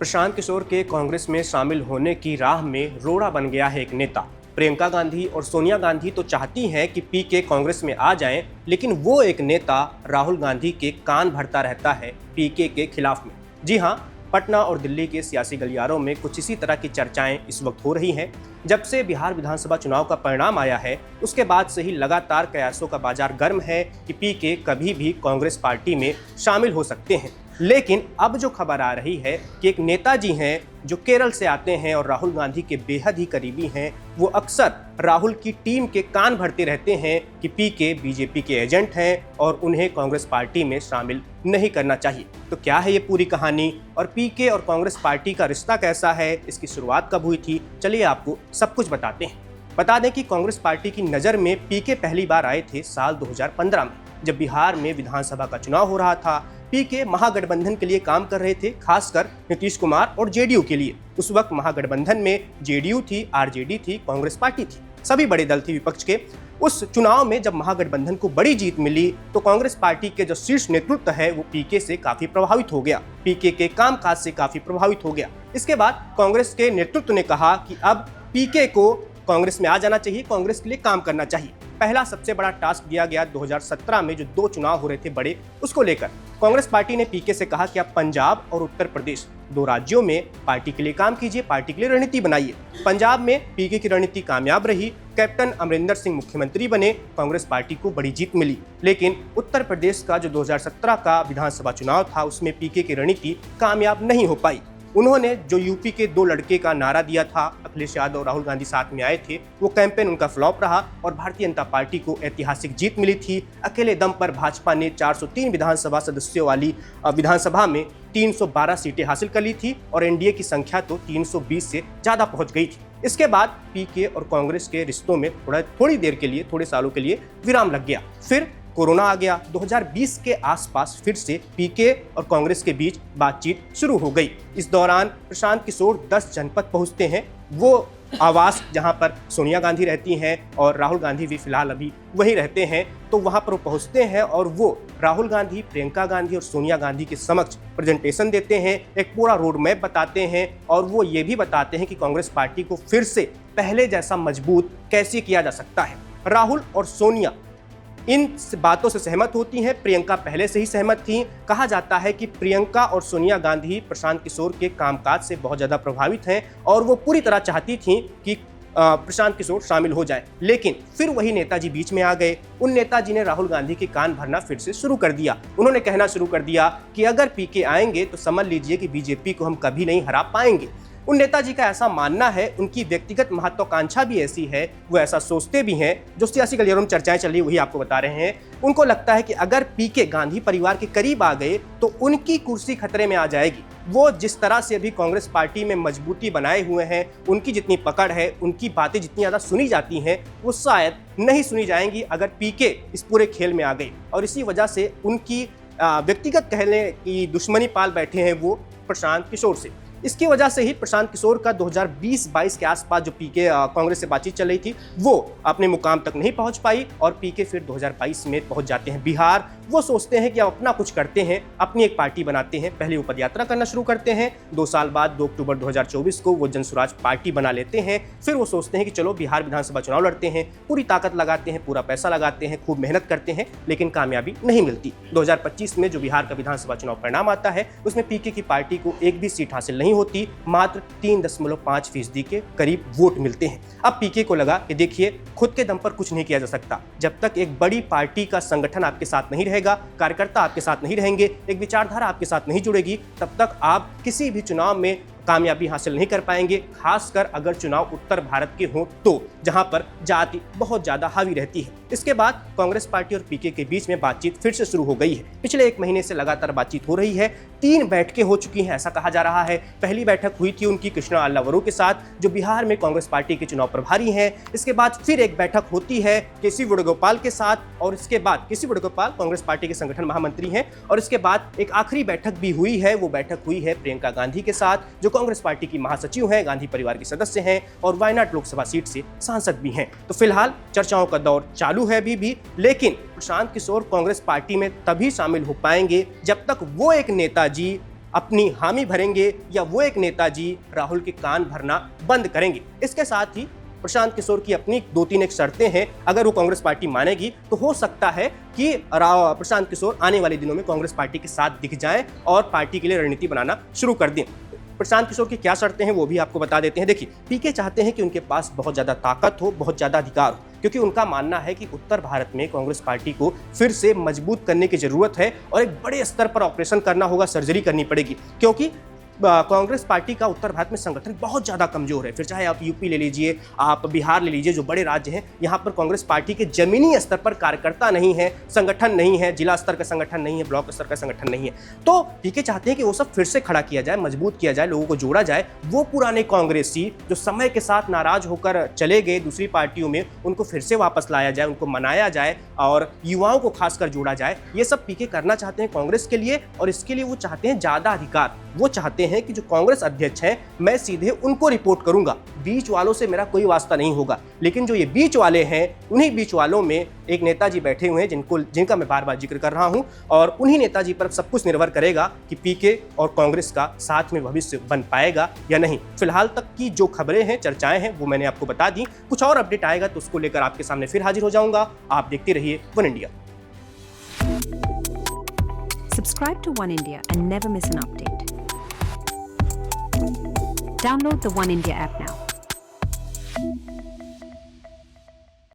प्रशांत किशोर के कांग्रेस में शामिल होने की राह में रोड़ा बन गया है एक नेता। प्रियंका गांधी और सोनिया गांधी तो चाहती हैं कि पीके कांग्रेस में आ जाएं, लेकिन वो एक नेता राहुल गांधी के कान भरता रहता है पीके के खिलाफ में। जी हाँ, पटना और दिल्ली के सियासी गलियारों में कुछ इसी तरह की चर्चाएं इस वक्त हो रही हैं। जब से बिहार विधानसभा चुनाव का परिणाम आया है, उसके बाद से ही लगातार कयासों का बाजार गर्म है कि पीके कभी भी कांग्रेस पार्टी में शामिल हो सकते हैं। लेकिन अब जो खबर आ रही है कि एक नेताजी हैं जो केरल से आते हैं और राहुल गांधी के बेहद ही करीबी हैं, वो अक्सर राहुल की टीम के कान भरते रहते हैं कि पीके बीजेपी के एजेंट हैं और उन्हें कांग्रेस पार्टी में शामिल नहीं करना चाहिए। तो क्या है ये पूरी कहानी और पीके और कांग्रेस पार्टी का रिश्ता कैसा है, इसकी शुरुआत कब हुई थी, चलिए आपको सब कुछ बताते हैं। बता दें कि कांग्रेस पार्टी की नज़र में पीके पहली बार आए थे साल 2015 में, जब बिहार में विधानसभा का चुनाव हो रहा था। पीके महागठबंधन के लिए काम कर रहे थे, खासकर नीतीश कुमार और जेडीयू के लिए। उस वक्त महागठबंधन में जेडीयू थी, आरजेडी थी, कांग्रेस पार्टी थी, सभी बड़े दल थे विपक्ष के। उस चुनाव में जब महागठबंधन को बड़ी जीत मिली तो कांग्रेस पार्टी के जो शीर्ष नेतृत्व है वो पीके से काफी प्रभावित हो गया, पीके के कामकाज से काफी प्रभावित हो गया। इसके बाद कांग्रेस के नेतृत्व ने कहा कि अब पीके को कांग्रेस में आ जाना चाहिए, कांग्रेस के लिए काम करना चाहिए। पहला सबसे बड़ा टास्क दिया गया 2017 में जो 2 चुनाव हो रहे थे बड़े, उसको लेकर कांग्रेस पार्टी ने पीके से कहा कि आप पंजाब और उत्तर प्रदेश 2 राज्यों में पार्टी के लिए काम कीजिए, पार्टी के लिए रणनीति बनाइए। पंजाब में पीके की रणनीति कामयाब रही, कैप्टन अमरिंदर सिंह मुख्यमंत्री बने, कांग्रेस पार्टी को बड़ी जीत मिली। लेकिन उत्तर प्रदेश का जो 2017 का विधानसभा चुनाव था, उसमें पीके की रणनीति कामयाब नहीं हो पाई। उन्होंने जो यूपी के 2 लड़के का नारा दिया था, अखिलेश यादव और राहुल गांधी साथ में आए थे, वो कैंपेन उनका फ्लॉप रहा और भारतीय जनता पार्टी को ऐतिहासिक जीत मिली थी। अकेले दम पर भाजपा ने 403 विधानसभा सदस्यों वाली विधानसभा में 312 सीटें हासिल कर ली थी और एनडीए की संख्या तो 320 से ज़्यादा पहुंच गई थी। इसके बाद पीके और कांग्रेस के रिश्तों में थोड़ी देर के लिए, थोड़े सालों के लिए विराम लग गया। फिर कोरोना आ गया। 2020 के आसपास फिर से पीके और कांग्रेस के बीच बातचीत शुरू हो गई। इस दौरान प्रशांत किशोर 10 जनपद पहुंचते हैं, वो आवास जहां पर सोनिया गांधी रहती हैं और राहुल गांधी भी फिलहाल अभी वहीं रहते हैं, तो वहां पर वो पहुंचते हैं और वो राहुल गांधी, प्रियंका गांधी और सोनिया गांधी के समक्ष प्रेजेंटेशन देते हैं, एक पूरा रोड मैप बताते हैं और वो ये भी बताते हैं कि कांग्रेस पार्टी को फिर से पहले जैसा मजबूत कैसे किया जा सकता है। राहुल और सोनिया इन बातों से सहमत होती हैं, प्रियंका पहले से ही सहमत थी। कहा जाता है कि प्रियंका और सोनिया गांधी प्रशांत किशोर के कामकाज से बहुत ज़्यादा प्रभावित हैं और वो पूरी तरह चाहती थीं कि प्रशांत किशोर शामिल हो जाए। लेकिन फिर वही नेताजी बीच में आ गए। उन नेताजी ने राहुल गांधी के कान भरना फिर से शुरू कर दिया। उन्होंने कहना शुरू कर दिया कि अगर पीके आएंगे तो समझ लीजिए कि बीजेपी को हम कभी नहीं हरा पाएंगे। उन नेताजी का ऐसा मानना है, उनकी व्यक्तिगत महत्वाकांक्षा भी ऐसी है, वो ऐसा सोचते भी हैं। जो सियासी गलियारों में चर्चाएं चल रही वही आपको बता रहे हैं। उनको लगता है कि अगर पीके गांधी परिवार के करीब आ गए तो उनकी कुर्सी खतरे में आ जाएगी। वो जिस तरह से अभी कांग्रेस पार्टी में मजबूती बनाए हुए हैं, उनकी जितनी पकड़ है, उनकी बातें जितनी ज़्यादा सुनी जाती हैं, वो शायद नहीं सुनी जाएंगी अगर पीके इस पूरे खेल में आ गई। और इसी वजह से उनकी व्यक्तिगत कहने की दुश्मनी पाल बैठे हैं वो प्रशांत किशोर से। इसकी वजह से ही प्रशांत किशोर का 2020-22 के आसपास जो पीके कांग्रेस से बातचीत चल रही थी, वो अपने मुकाम तक नहीं पहुंच पाई और पीके फिर 2022 में पहुंच जाते हैं बिहार। वो सोचते हैं कि अब अपना कुछ करते हैं, अपनी एक पार्टी बनाते हैं। पहले वो पदयात्रा करना शुरू करते हैं। 2 साल बाद 2 अक्टूबर 2024 को वो जनसुराज पार्टी बना लेते हैं। फिर वो सोचते हैं कि चलो बिहार विधानसभा चुनाव लड़ते हैं, पूरी ताकत लगाते हैं, पूरा पैसा लगाते हैं, खूब मेहनत करते हैं, लेकिन कामयाबी नहीं मिलती। 2025 में जो बिहार का विधानसभा चुनाव परिणाम आता है, उसमें पीके की पार्टी को एक भी सीट हासिल नहीं होती, मात्र 3.5% के करीब वोट मिलते हैं। अब पीके को लगा कि देखिए, खुद के दम पर कुछ नहीं किया जा सकता। जब तक एक बड़ी पार्टी का संगठन आपके साथ नहीं रहेगा, कार्यकर्ता आपके साथ नहीं रहेंगे, एक विचारधारा आपके साथ नहीं जुड़ेगी, तब तक आप किसी भी चुनाव में कामयाबी हासिल नहीं कर पाएंगे। खासकर अगर चुनाव उत्तर भारत के हों तो, जहां पर जाति बहुत ज्यादा हावी रहती है। इसके बाद कांग्रेस पार्टी और पीके के बीच में बातचीत फिर से शुरू हो गई है। पिछले 1 महीने से लगातार बातचीत हो रही है। 3 बैठकें हो चुकी हैं, ऐसा कहा जा रहा है। पहली बैठक हुई थी उनकी कृष्णा अल्लावरू के साथ, जो बिहार में कांग्रेस पार्टी के चुनाव प्रभारी हैं। इसके बाद फिर एक बैठक होती है केसी वेणुगोपाल के साथ और इसके बाद केसी वेणुगोपाल कांग्रेस पार्टी के संगठन महामंत्री हैं। और इसके बाद एक आखिरी बैठक भी हुई है, वो बैठक हुई है प्रियंका गांधी के साथ, जो कांग्रेस पार्टी की महासचिव हैं, गांधी परिवार के सदस्य हैं और वायनाड लोकसभा सीट से सांसद भी हैं। तो फिलहाल चर्चाओं का दौर चालू है अभी भी, लेकिन प्रशांत किशोर कांग्रेस पार्टी में तभी शामिल हो पाएंगे जब तक वो एक नेताजी अपनी हामी भरेंगे या वो एक नेताजी राहुल के कान भरना बंद करेंगे। इसके साथ ही प्रशांत किशोर की अपनी 2-3 एक शर्तें हैं, अगर वो कांग्रेस पार्टी मानेगी तो हो सकता है कि प्रशांत किशोर आने वाले दिनों में कांग्रेस पार्टी के साथ दिख जाएं और पार्टी के लिए रणनीति बनाना शुरू कर दें। प्रशांत किशोर की क्या शर्तें हैं वो भी आपको बता देते हैं। देखिए, पीके चाहते हैं कि उनके पास बहुत ज्यादा ताकत हो, बहुत ज्यादा अधिकार हो, क्योंकि उनका मानना है कि उत्तर भारत में कांग्रेस पार्टी को फिर से मजबूत करने की जरूरत है और एक बड़े स्तर पर ऑपरेशन करना होगा, सर्जरी करनी पड़ेगी, क्योंकि कांग्रेस पार्टी का उत्तर भारत में संगठन बहुत ज़्यादा कमजोर है। फिर चाहे आप यूपी ले लीजिए, आप बिहार ले लीजिए, जो बड़े राज्य हैं, यहाँ पर कांग्रेस पार्टी के जमीनी स्तर पर कार्यकर्ता नहीं है, संगठन नहीं है, जिला स्तर का संगठन नहीं है, ब्लॉक स्तर का संगठन नहीं है। तो पीके चाहते हैं कि वो सब फिर से खड़ा किया जाए, मजबूत किया जाए, लोगों को जोड़ा जाए। वो पुराने कांग्रेसी जो समय के साथ नाराज होकर चले गए दूसरी पार्टियों में, उनको फिर से वापस लाया जाए, उनको मनाया जाए और युवाओं को खासकर जोड़ा जाए। ये सब पीके करना चाहते हैं कांग्रेस के लिए, और इसके लिए वो चाहते हैं ज़्यादा अधिकार। वो चाहते हैं कि जो कांग्रेस अध्यक्ष हैं, मैं सीधे उनको रिपोर्ट करूंगा, बीच वालों से मेरा कोई वास्ता नहीं होगा। लेकिन जो ये बीच वाले हैं, उन्हीं बीच वालों में एक नेताजी बैठे हुए हैं जिनका मैं बार बार जिक्र कर रहा हूं, और उन्हीं नेताजी पर सब कुछ निर्भर करेगा कि पीके और कांग्रेस का साथ में भविष्य बन पाएगा या नहीं। फिलहाल तक की जो खबरें हैं, चर्चाएं हैं, वो मैंने आपको बता दी। कुछ और अपडेट आएगा तो उसको लेकर आपके सामने फिर हाजिर हो जाऊंगा। आप देखते रहिए one India. Subscribe to One India and never miss an update. Download the One India app now.